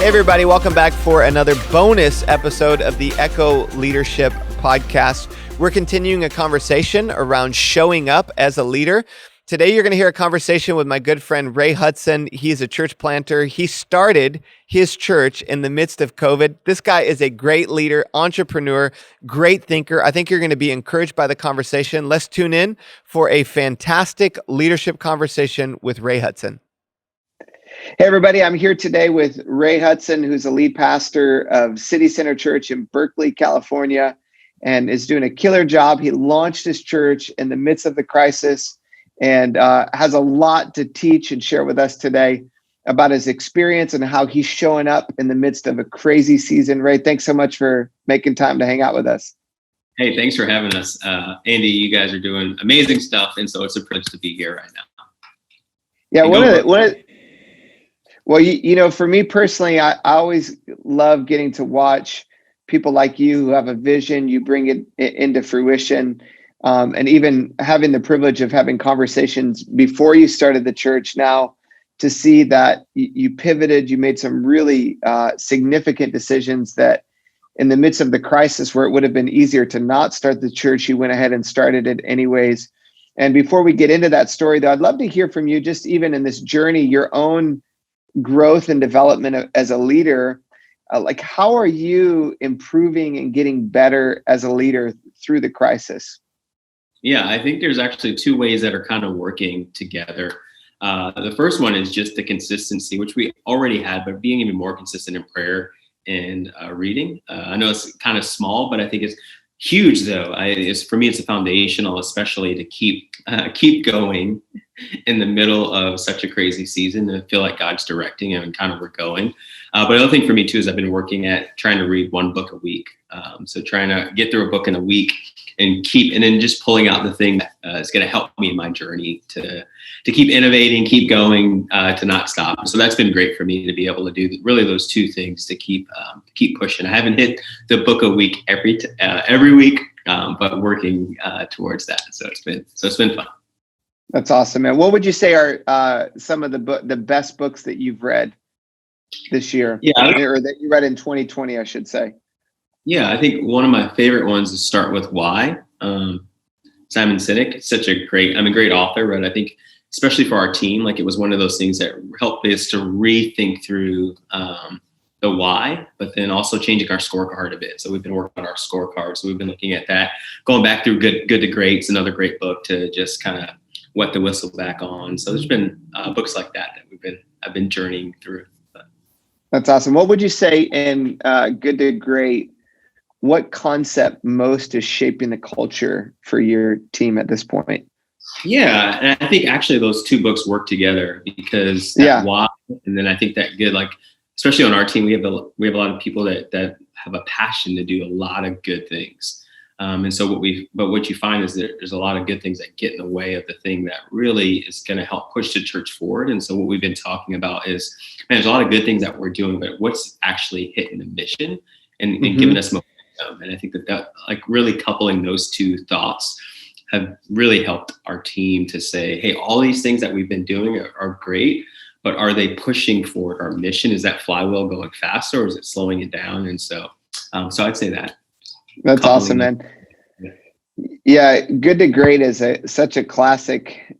everybody, welcome back for another bonus episode of the Echo Leadership Podcast. We're continuing a conversation around showing up as a leader. Today, you're going to hear a conversation with my good friend, Ray Hudson. He's a church planter. He started his church in the midst of COVID. This guy is a great leader, entrepreneur, great thinker. I think you're going to be encouraged by the conversation. Let's tune in for a fantastic leadership conversation with Ray Hudson. Hey, everybody. I'm here today with Ray Hudson, who's a lead pastor of City Center Church in Berkeley, California, and is doing a killer job. He launched his church in the midst of the crisis and has a lot to teach and share with us today about his experience and how he's showing up in the midst of a crazy season. Ray, thanks so much for making time to hang out with us. Hey, thanks for having us. Andy, you guys are doing amazing stuff, and so it's a privilege to be here right now. Yeah, well, you know, for me personally, I always love getting to watch people like you who have a vision, you bring it into fruition, and even having the privilege of having conversations before you started the church now to see that you pivoted, you made some really significant decisions that in the midst of the crisis where it would have been easier to not start the church, you went ahead and started it anyways. And before we get into that story, though, I'd love to hear from you just even in this journey, your own growth and development as a leader. Like, how are you improving and getting better as a leader through the crisis? Yeah, I think there's actually two ways that are kind of working together. The first one is just the consistency, which we already had, but being even more consistent in prayer and reading. I know it's kind of small, but I think it's huge, though. For me, it's a foundational, especially to keep going in the middle of such a crazy season, to feel like God's directing and kind of we're going. But the other thing for me too is I've been working at trying to read one book a week. So trying to get through a book in a week and then just pulling out the thing that is going to help me in my journey to keep innovating, keep going, to not stop. So that's been great for me to be able to do really those two things to keep pushing. I haven't hit the book a week every week, but working towards that. So it's been fun. That's awesome, man. What would you say are some of the best books that you've read this year? Yeah, or that you read in 2020, I should say. Yeah, I think one of my favorite ones is Start With Why. Simon Sinek. It's such a great author, but I think especially for our team, like it was one of those things that helped us to rethink through the why, but then also changing our scorecard a bit. So we've been working on our scorecard. So we've been looking at that, going back through Good to Great's another great book to just kind of wet the whistle back on. So there's been books like that I've been journeying through. That's awesome. What would you say in Good to Great? What concept most is shaping the culture for your team at this point? Yeah, and I think actually those two books work together because why, and then I think that good, like especially on our team, we have a lot of people that have a passion to do a lot of good things. And so what you find is that there's a lot of good things that get in the way of the thing that really is going to help push the church forward. And so what we've been talking about is, man, there's a lot of good things that we're doing, but what's actually hitting the mission and giving us momentum. And I think that like really coupling those two thoughts have really helped our team to say, hey, all these things that we've been doing are great, but are they pushing forward our mission? Is that flywheel going faster or is it slowing it down? And so I'd say that. That's awesome, man. Yeah, Good to Great is such a classic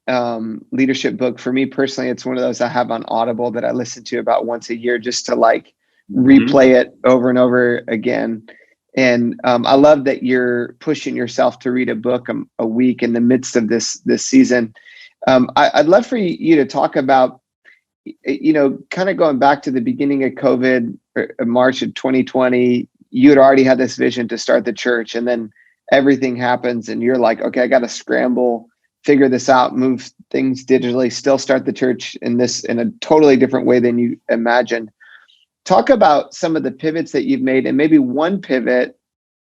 leadership book. For me personally, it's one of those I have on Audible that I listen to about once a year just to like replay it over and over again. And I love that you're pushing yourself to read a book a week in the midst of this season. I'd love for you to talk about, you know, kind of going back to the beginning of COVID, March of 2020. You had already had this vision to start the church, and then everything happens and you're like, okay, I got to scramble, figure this out, move things digitally, still start the church in a totally different way than you imagined. Talk about some of the pivots that you've made and maybe one pivot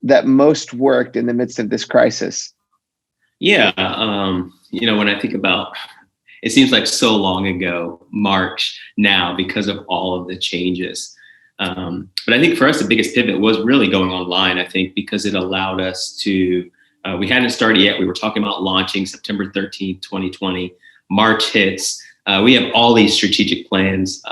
that most worked in the midst of this crisis. Yeah. You know, when I think about, it seems like so long ago, March now, because of all of the changes. But I think for us, the biggest pivot was really going online, I think, because it allowed us to, we hadn't started yet. We were talking about launching September 13th, 2020. March hits. We have all these strategic plans.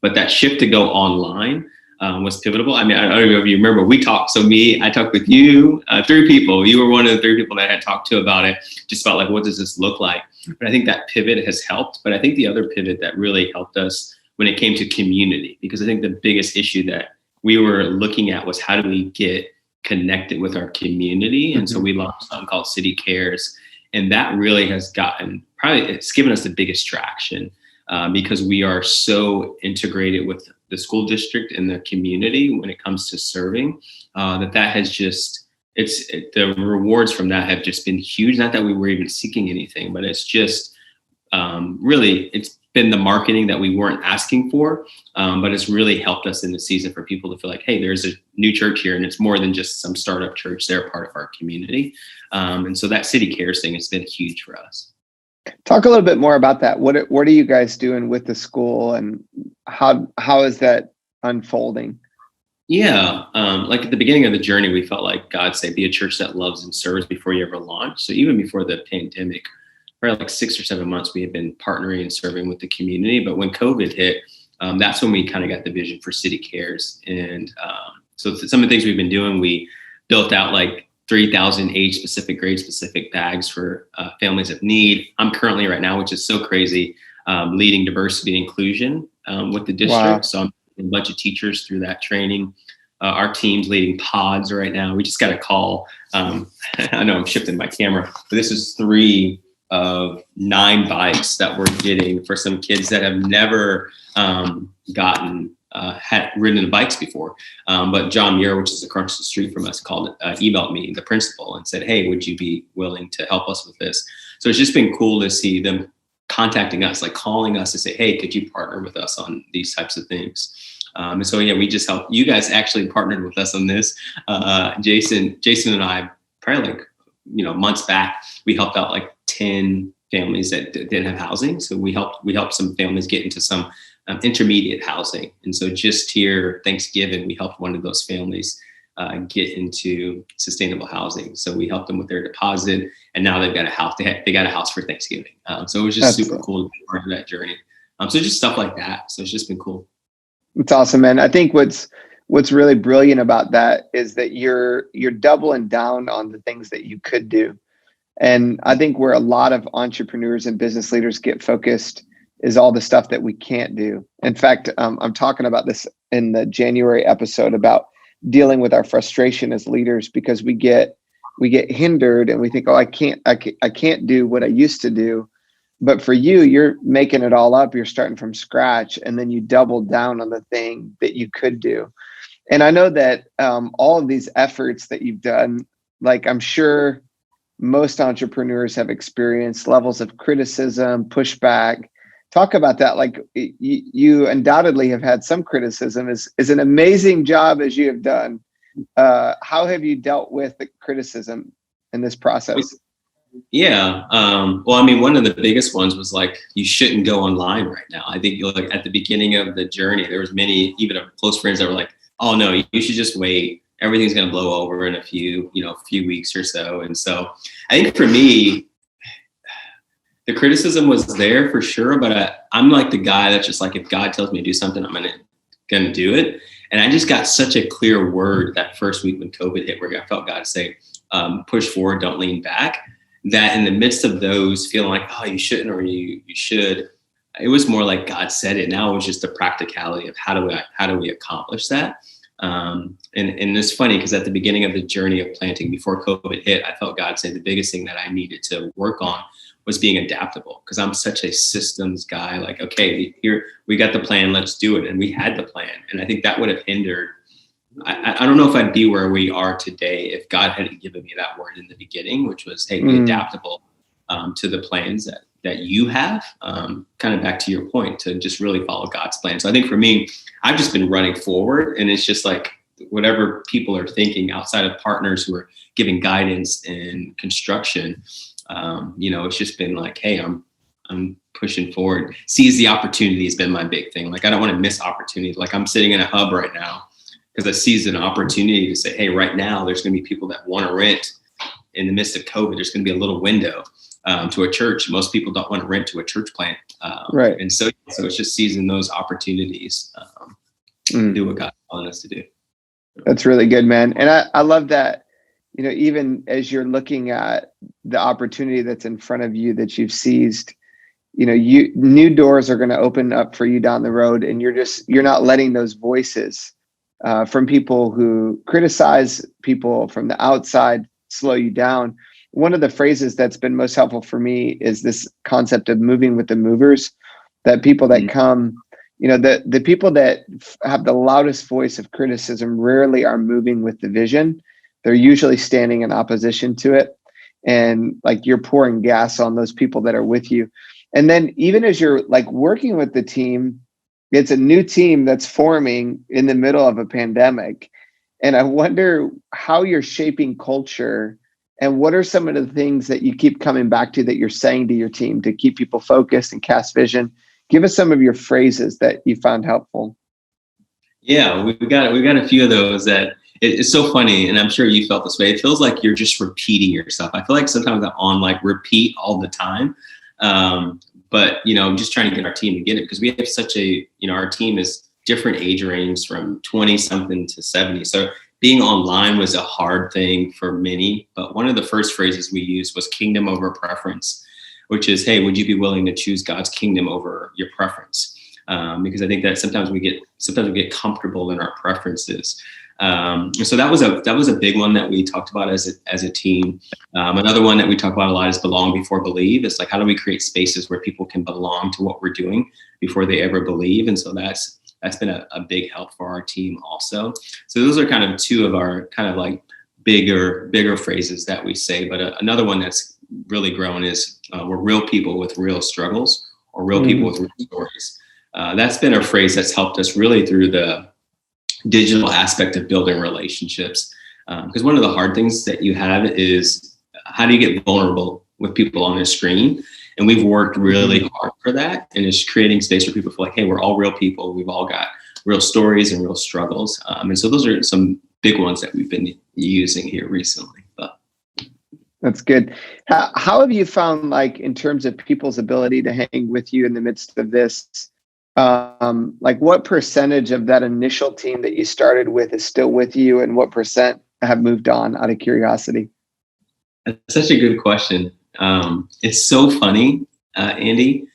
But that shift to go online was pivotal. I mean, I don't know if you remember, I talked with you, 3 people. You were one of the 3 people that I had talked to about it, just about like, what does this look like? But I think that pivot has helped. But I think the other pivot that really helped us when it came to community, because I think the biggest issue that we were looking at was how do we get connected with our community? And so we launched something called City Cares. And that really has it's given us the biggest traction because we are so integrated with the school district and the community when it comes to serving, that has just, the rewards from that have just been huge. Not that we were even seeking anything, but it's just really, it's been the marketing that we weren't asking for, but it's really helped us in the season for people to feel like, hey, there's a new church here, and it's more than just some startup church. They're part of our community. And so that City Cares thing has been huge for us. Talk a little bit more about that. What are you guys doing with the school, and how is that unfolding? Yeah, like at the beginning of the journey, we felt like God said, be a church that loves and serves before you ever launch. So even before the pandemic, probably like 6 or 7 months, we had been partnering and serving with the community. But when COVID hit, that's when we kind of got the vision for City Cares. And so some of the things we've been doing, we built out like 3,000 age-specific, grade-specific bags for families of need. I'm currently right now, which is so crazy, leading diversity and inclusion with the district. Wow. So I'm a bunch of teachers through that training. Our team's leading pods right now. We just got a call. I know I'm shifting my camera, but this is 3 of 9 bikes that we're getting for some kids that have never had ridden the bikes before. But John Muir, which is across the street from us, emailed me, the principal, and said, hey, would you be willing to help us with this? So it's just been cool to see them contacting us, like calling us to say, hey, could you partner with us on these types of things? And so, yeah, we just helped. You guys actually partnered with us on this. Jason and I, probably like, months back, we helped out like 10 families that didn't have housing. So we helped some families get into some intermediate housing. And so just here, Thanksgiving, we helped one of those families get into sustainable housing. So we helped them with their deposit, and now they've got a house. They got a house for Thanksgiving. So it was just super cool to be part of that journey. So just stuff like that. So it's just been cool. It's awesome, man. I think what's really brilliant about that is that you're doubling down on the things that you could do. And I think where a lot of entrepreneurs and business leaders get focused is all the stuff that we can't do. In fact, I'm talking about this in the January episode about dealing with our frustration as leaders, because we get hindered and we think, oh, I can't do what I used to do. But for you, you're making it all up. You're starting from scratch, and then you double down on the thing that you could do. And I know that all of these efforts that you've done, like I'm sure most entrepreneurs have experienced levels of criticism, pushback. Talk about that. Like you undoubtedly have had some criticism. Is an amazing job as you have done. How have you dealt with the criticism in this process? Yeah. Well, I mean, one of the biggest ones was like, you shouldn't go online right now. I think like at the beginning of the journey, there was many, even close friends that were like, oh no, you should just wait. Everything's going to blow over in a few weeks or so. And so I think for me, the criticism was there for sure, but I'm like the guy that's just like, if God tells me to do something, I'm going to do it. And I just got such a clear word that first week when COVID hit, where I felt God say, push forward, don't lean back. That in the midst of those feeling like, oh, you shouldn't, or you should, it was more like God said it. Now it was just the practicality of how do we accomplish that? And it's funny because at the beginning of the journey of planting before COVID hit, I felt God say the biggest thing that I needed to work on was being adaptable, because I'm such a systems guy. Like, okay, here we got the plan, let's do it. And we had the plan. And I think that would have hindered. I don't know if I'd be where we are today if God hadn't given me that word in the beginning, which was, hey, be adaptable to the plans that you have. Kind of back to your point, to just really follow God's plan. So I think for me, I've just been running forward, and it's just like whatever people are thinking outside of partners who are giving guidance and construction. It's just been like, hey, I'm pushing forward. Seize the opportunity has been my big thing. Like, I don't want to miss opportunities. Like, I'm sitting in a hub right now because I seized an opportunity to say, hey, right now there's going to be people that want to rent in the midst of COVID. There's going to be a little window. to a church. Most people don't want to rent to a church plant. Right. And so it's just seizing those opportunities to do what God's calling us to do. That's really good, man. And I love that, even as you're looking at the opportunity that's in front of you that you've seized, new doors are going to open up for you down the road, and you're not letting those voices from people who criticize, people from the outside, slow you down. One of the phrases that's been most helpful for me is this concept of moving with the movers, that people that come, the people that have the loudest voice of criticism rarely are moving with the vision. They're usually standing in opposition to it. And like, you're pouring gas on those people that are with you. And then even as you're like working with the team, it's a new team that's forming in the middle of a pandemic. And I wonder how you're shaping culture, and what are some of the things that you keep coming back to that you're saying to your team to keep people focused and cast vision? Give us some of your phrases that you found helpful. Yeah, we've got a few of those that it's so funny, and I'm sure you felt this way. It feels like you're just repeating yourself. I feel like sometimes I'm on like repeat all the time. But I'm just trying to get our team to get it, because we have such a, our team is different age range from 20 something to 70. So being online was a hard thing for many. But one of the first phrases we used was kingdom over preference, which is, hey, would you be willing to choose God's kingdom over your preference? Because I think that sometimes we get comfortable in our preferences. So that was a big one that we talked about as a team. Another one that we talk about a lot is belong before believe. It's like, how do we create spaces where people can belong to what we're doing before they ever believe? And so that's been a big help for our team also. So those are kind of two of our kind of like bigger phrases that we say. But another one that's really grown is we're real people with real struggles, or real people with real stories. That's been a phrase that's helped us really through the digital aspect of building relationships. Because one of the hard things that you have is, how do you get vulnerable with people on a screen? And we've worked really hard for that. And it's creating space where people feel like, hey, we're all real people. We've all got real stories and real struggles. And so those are some big ones that we've been using here recently. But that's good. How have you found, like, in terms of people's ability to hang with you in the midst of this, like what percentage of that initial team that you started with is still with you, and what percent have moved on, out of curiosity? That's such a good question. It's so funny, Andy.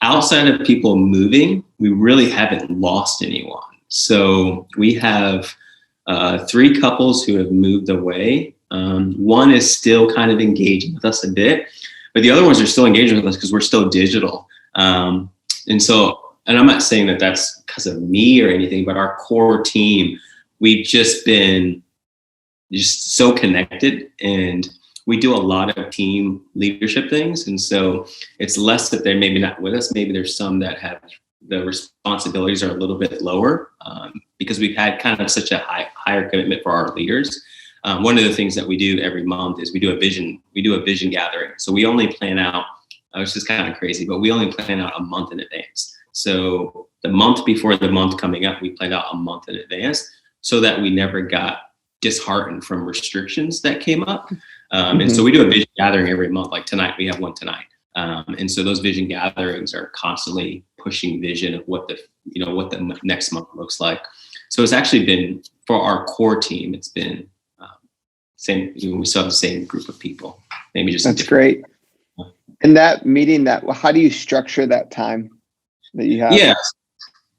Outside of people moving, we really haven't lost anyone. So we have 3 couples who have moved away. One is still kind of engaging with us a bit, but the other ones are still engaging with us because we're still digital. And I'm not saying that that's because of me or anything, but our core team, we've just been just so connected, and we do a lot of team leadership things. And so it's less that they're maybe not with us. Maybe there's some that have the responsibilities are a little bit lower because we've had kind of such a higher commitment for our leaders. One of the things that we do every month is we do a vision gathering. So we only plan out, it's just kind of crazy, but we only plan out a month in advance. So the month before the month coming up, we planned out a month in advance so that we never got disheartened from restrictions that came up. And so we do a vision gathering every month. Like tonight, we have one tonight. And so those vision gatherings are constantly pushing vision of what the next month looks like. So it's actually been, for our core team, it's been same. We still have the same group of people. Maybe just that's great. And that meeting, how do you structure that time that you have? Yeah.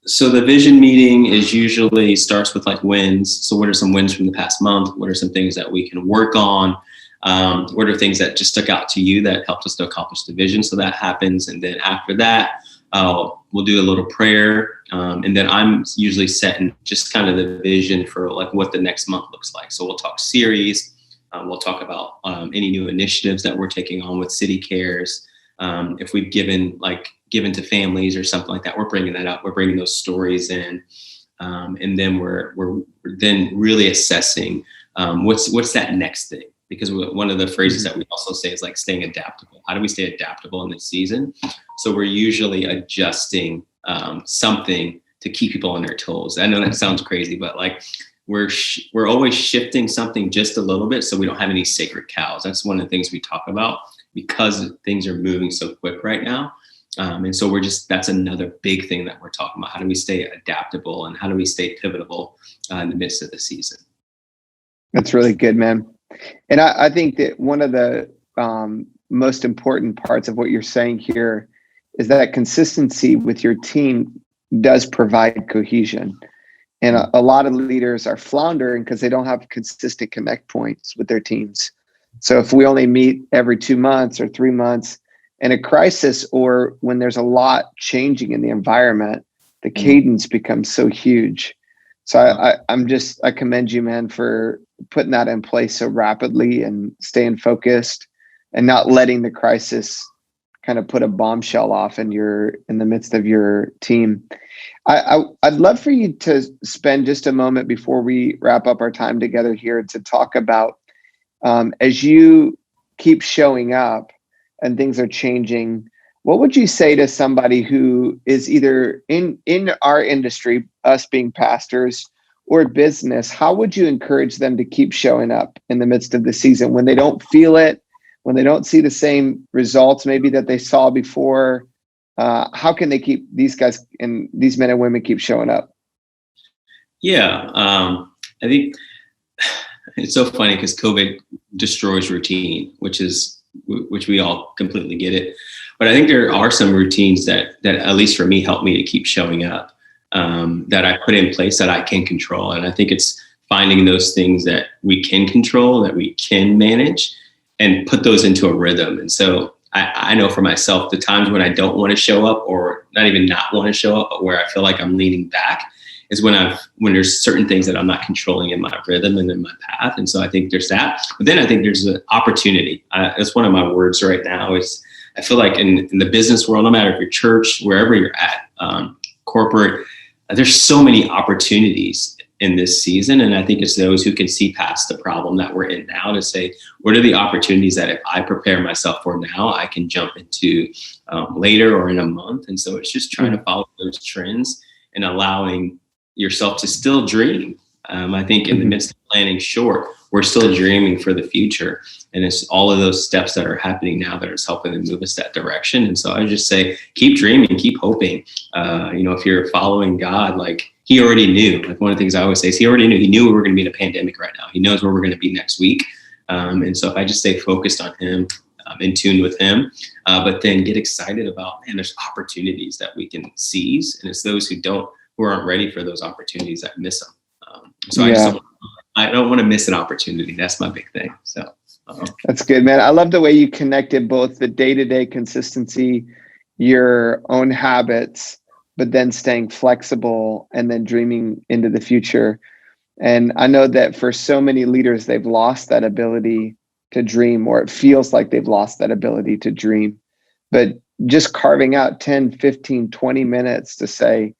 So the vision meeting usually starts with like wins. So what are some wins from the past month? What are some things that we can work on? What are things that just stuck out to you that helped us to accomplish the vision? So that happens. And then after that, we'll do a little prayer. And then I'm usually setting just kind of the vision for like what the next month looks like. So we'll talk series. We'll talk about any new initiatives that we're taking on with City Cares. If we've given to families or something like that, we're bringing that up. We're bringing those stories in. And then we're then really assessing what's that next thing. Because one of the phrases that we also say is like staying adaptable. How do we stay adaptable in this season? So we're usually adjusting something to keep people on their toes. I know that sounds crazy, but like we're always shifting something just a little bit so we don't have any sacred cows. That's one of the things we talk about. because things are moving so quick right now. And so that's another big thing that we're talking about. How do we stay adaptable and how do we stay pivotable in the midst of the season? That's really good, man. And I think that one of the most important parts of what you're saying here is that consistency with your team does provide cohesion. And a lot of leaders are floundering because they don't have consistent connect points with their teams. So if we only meet every 2 months or 3 months in a crisis, or when there's a lot changing in the environment, the cadence becomes so huge. So I commend you, man, for putting that in place so rapidly and staying focused and not letting the crisis kind of put a bombshell off in the midst of your team. I'd love for you to spend just a moment before we wrap up our time together here to talk about, as you keep showing up and things are changing, what would you say to somebody who is either in our industry, us being pastors, or business? How would you encourage them to keep showing up in the midst of the season when they don't feel it, when they don't see the same results maybe that they saw before? How can they keep these guys and these men and women keep showing up? Yeah, I think it's so funny because COVID destroys routine, which we all completely get it. But I think there are some routines that at least for me help me to keep showing up, that I put in place that I can control. And I think it's finding those things that we can control, that we can manage, and put those into a rhythm. And so I know for myself, the times when I don't want to show up, or not even not want to show up, but where I feel like I'm leaning back, is when there's certain things that I'm not controlling in my rhythm and in my path. And so I think there's that. But then I think there's an opportunity. That's one of my words right now. Is I feel like in the business world, no matter if you're church, wherever you're at, corporate, there's so many opportunities in this season. And I think it's those who can see past the problem that we're in now to say, what are the opportunities that if I prepare myself for now, I can jump into later or in a month. And so it's just trying to follow those trends and allowing yourself to still dream. I think in the midst of planning short, we're still dreaming for the future. And it's all of those steps that are happening now that is helping to move us that direction. And so I would just say, keep dreaming, keep hoping. If you're following God, like he already knew, like one of the things I always say is he knew we were going to be in a pandemic right now. He knows where we're going to be next week. And so if I just stay focused on him, in tune with him, but then get excited about, man, there's opportunities that we can seize. And it's those who aren't ready for those opportunities that miss them. I don't want to miss an opportunity. That's my big thing. So that's good, man. I love the way you connected both the day-to-day consistency, your own habits, but then staying flexible and then dreaming into the future. And I know that for so many leaders, they've lost that ability to dream, or it feels like they've lost that ability to dream. But just carving out 10, 15, 20 minutes to say,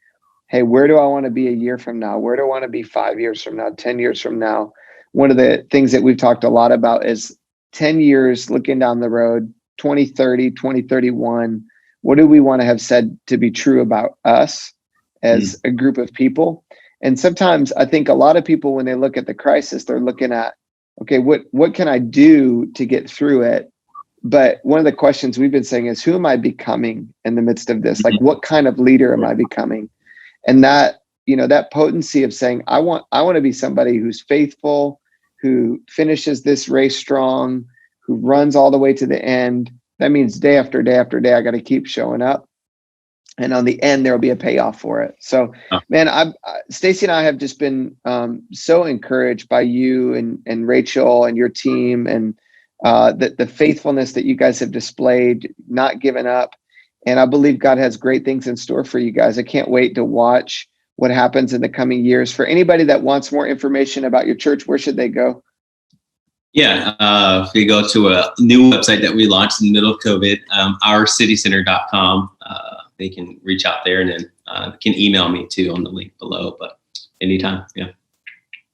hey, where do I want to be a year from now? Where do I want to be 5 years from now, 10 years from now? One of the things that we've talked a lot about is 10 years looking down the road, 2030, 2031. What do we want to have said to be true about us as a group of people? And sometimes I think a lot of people, when they look at the crisis, they're looking at, okay, what can I do to get through it? But one of the questions we've been saying is, who am I becoming in the midst of this? Like, what kind of leader am I becoming? And that, that potency of saying, I want to be somebody who's faithful, who finishes this race strong, who runs all the way to the end. That means day after day after day, I got to keep showing up. And on the end, there'll be a payoff for it. So, man, Stacy and I have just been so encouraged by you and Rachel and your team, and the faithfulness that you guys have displayed, not giving up. And I believe God has great things in store for you guys. I can't wait to watch what happens in the coming years. For anybody that wants more information about your church, where should they go? Yeah, if you go to a new website that we launched in the middle of COVID, ourcitycenter.com, they can reach out there, and then can email me too on the link below, but anytime. Yeah.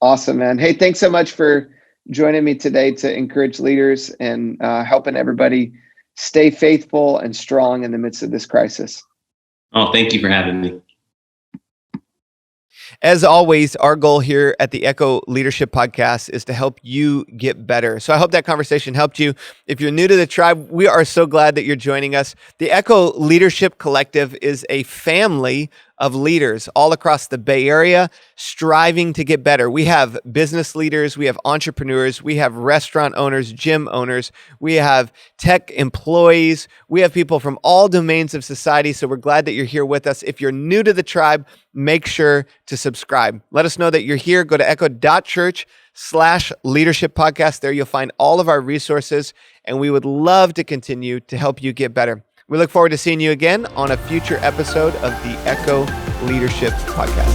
Awesome, man. Hey, thanks so much for joining me today to encourage leaders and helping everybody stay faithful and strong in the midst of this crisis. Oh, thank you for having me. As always, our goal here at the Echo Leadership Podcast is to help you get better. So I hope that conversation helped you. If you're new to the tribe, we are so glad that you're joining us. The Echo Leadership Collective is a family of leaders all across the Bay Area striving to get better. We have business leaders, we have entrepreneurs, we have restaurant owners, gym owners, we have tech employees, we have people from all domains of society. So we're glad that you're here with us. If you're new to the tribe, make sure to subscribe. Let us know that you're here. Go to Echo.Church/leadership podcast. There you'll find all of our resources, and we would love to continue to help you get better. We look forward to seeing you again on a future episode of the Echo Leadership Podcast.